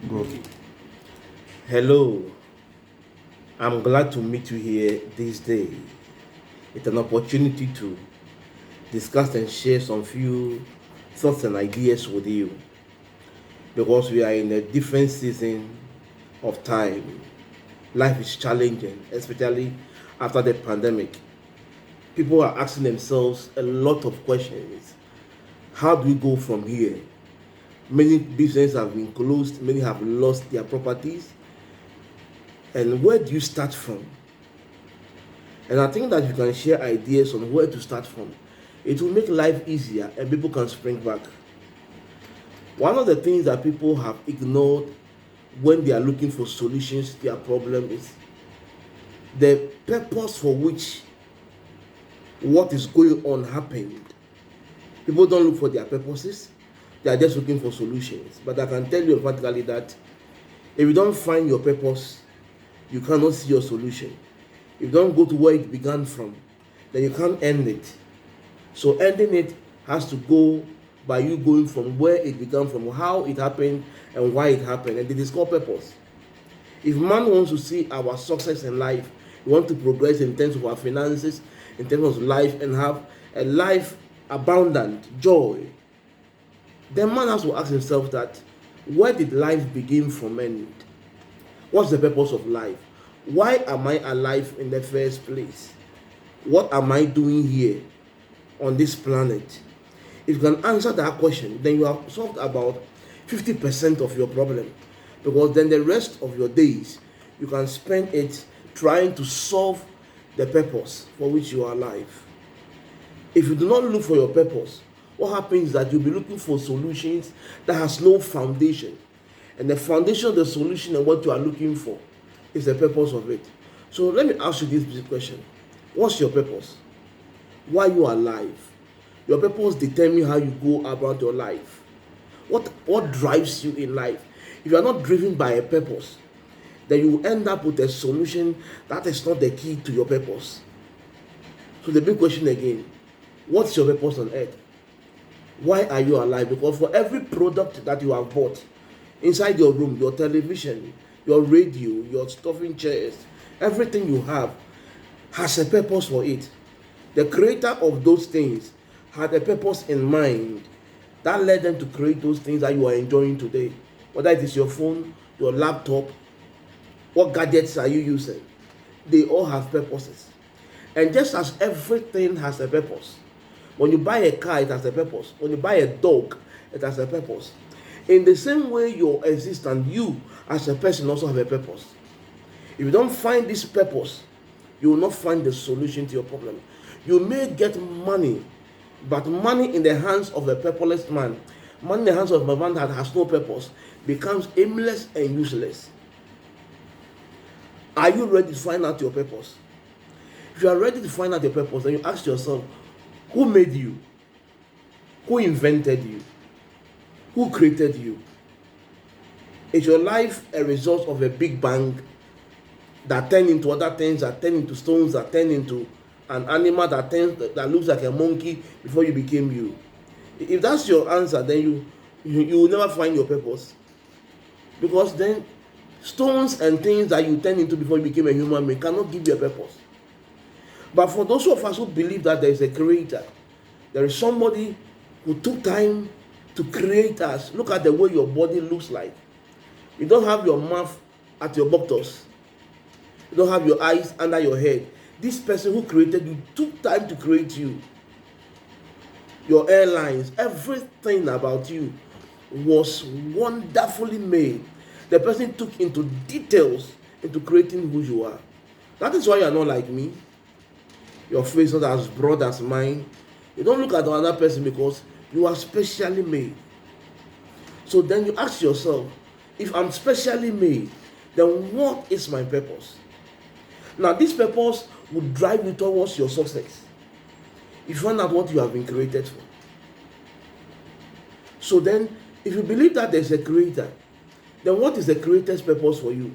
Go. Hello, I'm glad to meet you here this day. It's an opportunity to discuss and share some few thoughts and ideas with you because we are in a different season of time. Life is challenging, especially after the pandemic. People are asking themselves a lot of questions. How do we go from here? Many businesses have been closed, many have lost their properties. And where do you start from? And I think that you can share ideas on where to start from. It will make life easier and people can spring back. One of the things that people have ignored when they are looking for solutions to their problem is the purpose for which what is going on happened. People don't look for their purposes, they are just looking for solutions. But I can tell you emphatically that if you don't find your purpose, you cannot see your solution. If you don't go to where it began from, then you can't end it. So ending it has to go by you going from where it began from, how it happened and why it happened, and it is called purpose. If man wants to see our success in life, we want to progress in terms of our finances, in terms of life, and have a life abundant, joy, then man has to ask himself that where did life begin from end? What's the purpose of life? Why am I alive in the first place? What am I doing here on this planet? If you can answer that question, then you have solved about 50% of your problem. Because then the rest of your days, you can spend it trying to solve the purpose for which you are alive. If you do not look for your purpose, what happens is that you'll be looking for solutions that has no foundation. And the foundation of the solution and what you are looking for is the purpose of it. So let me ask you this basic question. What's your purpose? Why you are alive? Your purpose determines how you go about your life. What drives you in life? If you are not driven by a purpose, then you will end up with a solution that is not the key to your purpose. So the big question again, what's your purpose on earth? Why are you alive? Because for every product that you have bought inside your room, your television, your radio, your stuffing chairs, everything you have has a purpose for it. The creator of those things had a purpose in mind that led them to create those things that you are enjoying today. Whether it is your phone, your laptop, what gadgets are you using? They all have purposes. And just as everything has a purpose, when you buy a car, it has a purpose. When you buy a dog, it has a purpose. In the same way, your existence, you as a person also have a purpose. If you don't find this purpose, you will not find the solution to your problem. You may get money, but money in the hands of a purposeless man, money in the hands of a man that has no purpose, becomes aimless and useless. Are you ready to find out your purpose? If you are ready to find out your purpose, then you ask yourself, who made you? Who invented you? Who created you? Is your life a result of a big bang that turned into other things, that turned into stones, that turned into an animal that looks like a monkey before you became you? If that's your answer, then you will never find your purpose. Because then stones and things that you turned into before you became a human being cannot give you a purpose. But for those of us who believe that there is a creator, there is somebody who took time to create us. Look at the way your body looks like. You don't have your mouth at your buttocks. You don't have your eyes under your head. This person who created you took time to create you. Your airlines, everything about you was wonderfully made. The person took into details into creating who you are. That is why you are not like me. Your face is not as broad as mine. You don't look at another person because you are specially made. So then you ask yourself, if I'm specially made, then what is my purpose? Now, this purpose will drive you towards your success. If you find out what you have been created for. So then, if you believe that there's a creator, then what is the creator's purpose for you?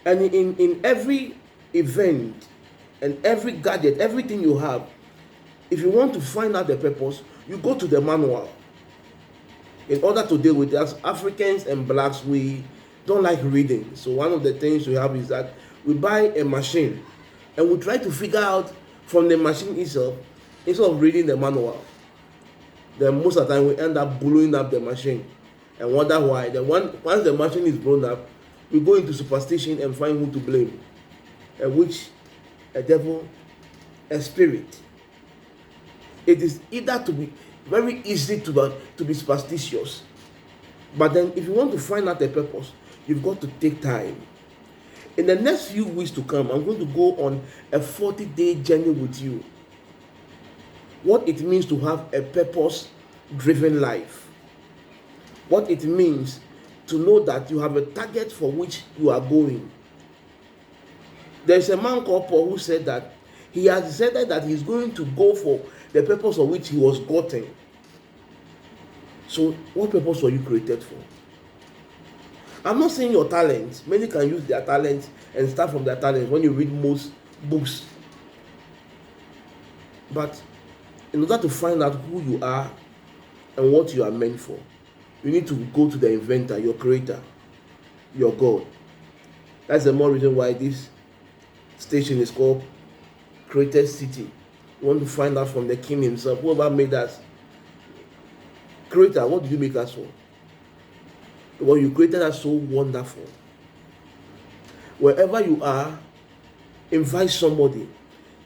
And in every event and every gadget, everything you have, if you want to find out the purpose, you go to the manual. In order to deal with us, Africans and blacks, we don't like reading. So one of the things we have is that we buy a machine and we try to figure out from the machine itself instead of reading the manual. Then most of the time we end up blowing up the machine and wonder why. Then once the machine is blown up, we go into superstition and find who to blame. A witch, a devil, a spirit. It is either to be very easy to be superstitious, but then if you want to find out the purpose, you've got to take time. In the next few weeks to come, I'm going to go on a 40-day journey with you. What it means to have a purpose-driven life. What it means to know that you have a target for which you are going. There's a man called Paul who said that he has decided that he's going to go for the purpose of which he was gotten. So, what purpose were you created for? I'm not saying your talents. Many can use their talents and start from their talents when you read most books. But in order to find out who you are and what you are meant for, you need to go to the inventor, your creator, your God. That's the more reason why this station is called Created City. You want to find out from the King himself, whoever made us. Creator, what did you make us for? Because you created us so wonderful. Wherever you are, invite somebody.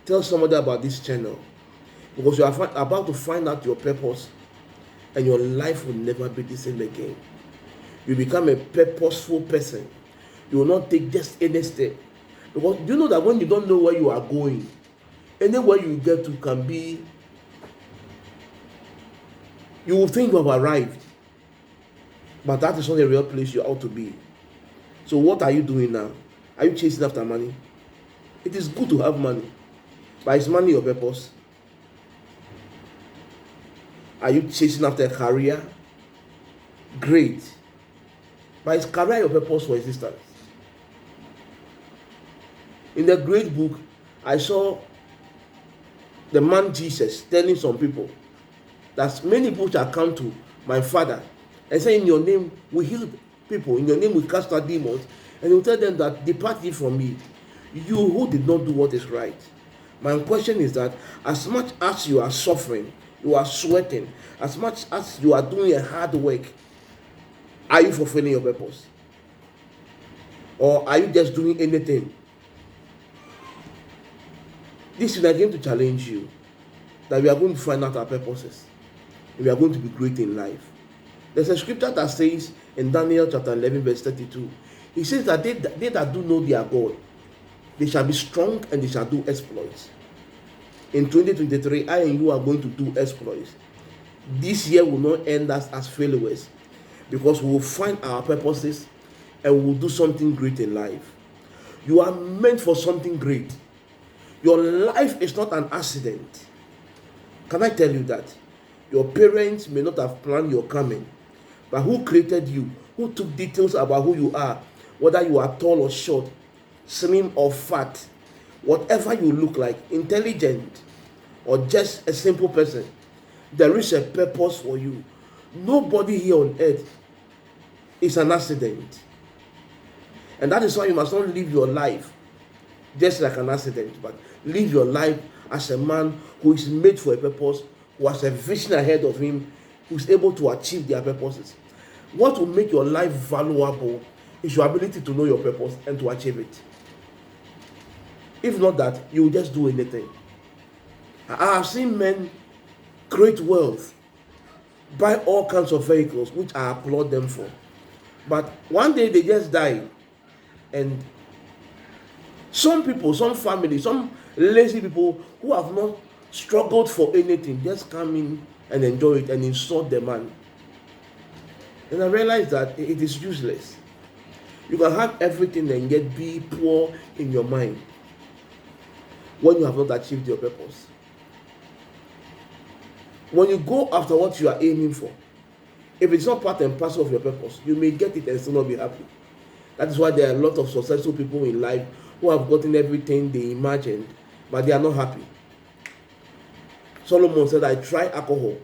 Tell somebody about this channel. Because you are about to find out your purpose, and your life will never be the same again. You become a purposeful person. You will not take just any step. Because do you know that when you don't know where you are going, anywhere you get to can be, you will think you have arrived. But that is not the real place you ought to be. So what are you doing now? Are you chasing after money? It is good to have money. But is money your purpose? Are you chasing after a career? Great. But is career your purpose for existence? In the great book, I saw the man Jesus telling some people that many people shall come to my Father and say, in your name we heal people, in your name we cast out demons, and he will tell them that depart ye from me, you who did not do what is right. My question is that as much as you are suffering, you are sweating, as much as you are doing a hard work, are you fulfilling your purpose? Or are you just doing anything? This is again to challenge you that we are going to find out our purposes. And we are going to be great in life. There's a scripture that says in Daniel chapter 11 verse 32, he says that they that do know their God, they shall be strong and they shall do exploits. In 2023, I and you are going to do exploits. This year will not end us as failures, because we will find our purposes and we will do something great in life. You are meant for something great. Your life is not an accident. Can I tell you that? Your parents may not have planned your coming, but who created you? Who took details about who you are? Whether you are tall or short, slim or fat, whatever you look like, intelligent or just a simple person, there is a purpose for you. Nobody here on earth is an accident. And that is why you must not live your life just like an accident, but live your life as a man who is made for a purpose, who has a vision ahead of him, who is able to achieve their purposes. What will make your life valuable is your ability to know your purpose and to achieve it. If not that, you will just do anything. I have seen men create wealth, buy all kinds of vehicles, which I applaud them for. But one day they just die. And some people, some families, some lazy people who have not struggled for anything just come in and enjoy it and insult the man. And I realized that it is useless. You can have everything and yet be poor in your mind when you have not achieved your purpose. When you go after what you are aiming for, if it's not part and parcel of your purpose, you may get it and still not be happy. That is why there are a lot of successful people in life who have gotten everything they imagined, but they are not happy. Solomon said, I tried alcohol,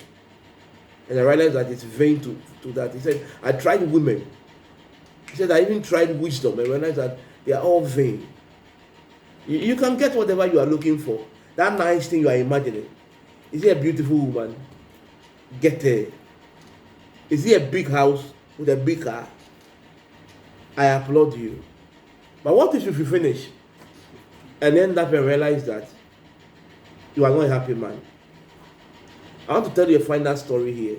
and I realized that it's vain to that. He said, I tried women, He said, I even tried wisdom and realized that they are all vain. You can get whatever you are looking for. That nice thing you are imagining. Is it a beautiful woman? Get her. Is it a big house with a big car? I applaud you. But what if you finish and end up and realize that you are not a happy man? I want to tell you a final story here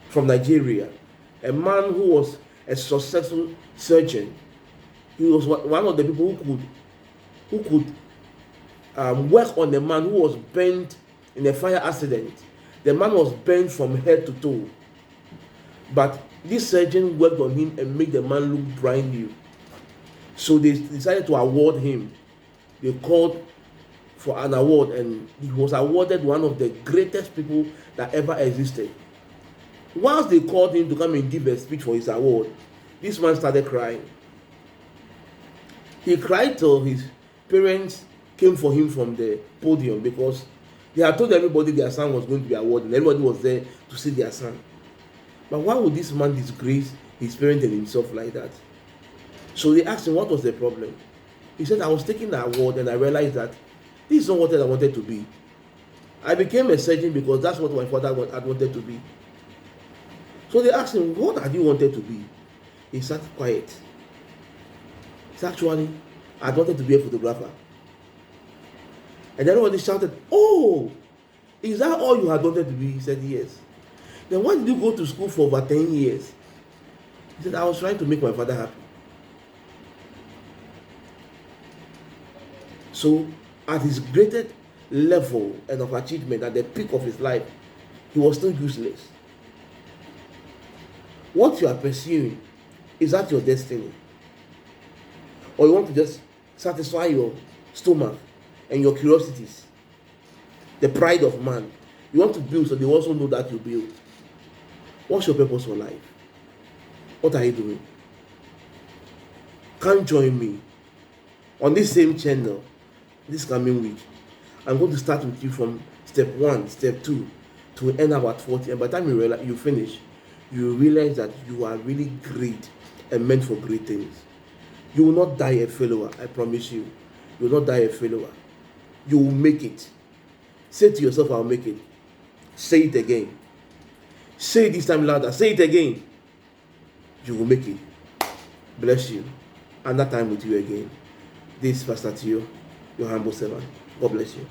from Nigeria. A man who was a successful surgeon. He was one of the people who could work on a man who was burnt in a fire accident. The man was burnt from head to toe. But this surgeon worked on him and made the man look brand new. So they decided to award him. They called for an award, and he was awarded one of the greatest people that ever existed. Once they called him to come and give a speech for his award, this man started crying. He cried till his parents came for him from the podium, because they had told everybody their son was going to be awarded, and everybody was there to see their son. But why would this man disgrace his parents and himself like that? So they asked him what was the problem. He said, I was taking the award and I realized that this is not what I wanted to be. I became a surgeon because that's what my father had wanted to be. So they asked him, what had you wanted to be? He sat quiet. He said, actually, I wanted to be a photographer. And everybody shouted, oh, is that all you had wanted to be? He said, yes. Then why did you go to school for over 10 years? He said, I was trying to make my father happy. So at his greatest level and of achievement, at the peak of his life, he was still useless. What you are pursuing, is that your destiny? Or you want to just satisfy your stomach and your curiosities? The pride of man. You want to build so they also know that you build. What's your purpose for life? What are you doing? Come join me on this same channel this coming week. I'm going to start with you from step 1, step 2 to end about 40. And by the time you finish, you realize that you are really great and meant for great things. You will not die a failure, I promise you. You will not die a failure. You will make it. Say to yourself, I'll make it. Say it again. Say it this time louder. Say it again. You will make it. Bless you. And that time with you again. This is Pastor Tio, your humble servant. God bless you.